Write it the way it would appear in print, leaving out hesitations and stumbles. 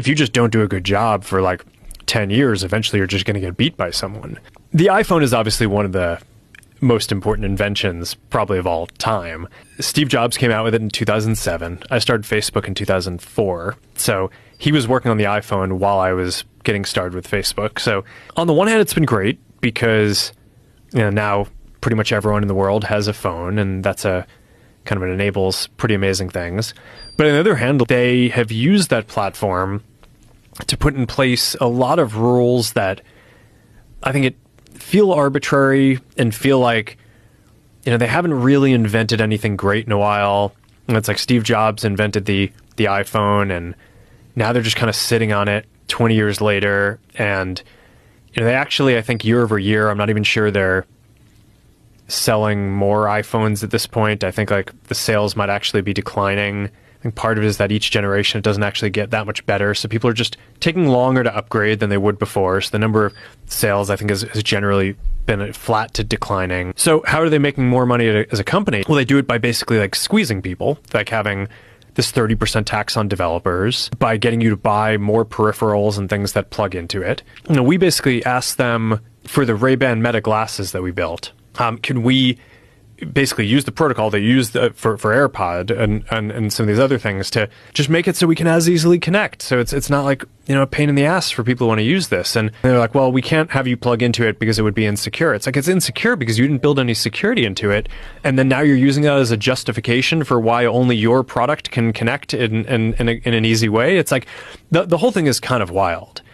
if you just don't do a good job for like 10 years, eventually you're just going to get beat by someone. The iPhone is obviously one of the most important inventions probably of all time. Steve Jobs came out with it in 2007. I started Facebook in 2004. So he was working on the iPhone while I was getting started with Facebook. So on the one hand, it's been great because now pretty much everyone in the world has a phone, and that's a kind of it enables pretty amazing things. But on the other hand, they have used that platform to put in place a lot of rules that I think it feel arbitrary and feel like, they haven't really invented anything great in a while. And it's like Steve Jobs invented the iPhone, and now they're just kind of sitting on it 20 years later. And, they actually, I think year over year, I'm not even sure they're selling more iPhones at this point. I think like the sales might actually be declining. I think part of it is that each generation, it doesn't actually get that much better. So people are just taking longer to upgrade than they would before. So the number of sales, I think, has generally been flat to declining. So how are they making more money as a company? Well, they do it by basically like squeezing people, like having this 30% tax on developers, by getting you to buy more peripherals and things that plug into it. We basically asked them for the Ray-Ban Meta glasses that we built. Can we basically use the protocol they use for AirPod and some of these other things to just make it so we can as easily connect? So it's not like, a pain in the ass for people who want to use this. And they're like, well, we can't have you plug into it because it would be insecure. It's like, it's insecure because you didn't build any security into it. And then now you're using that as a justification for why only your product can connect in an easy way. It's like the whole thing is kind of wild.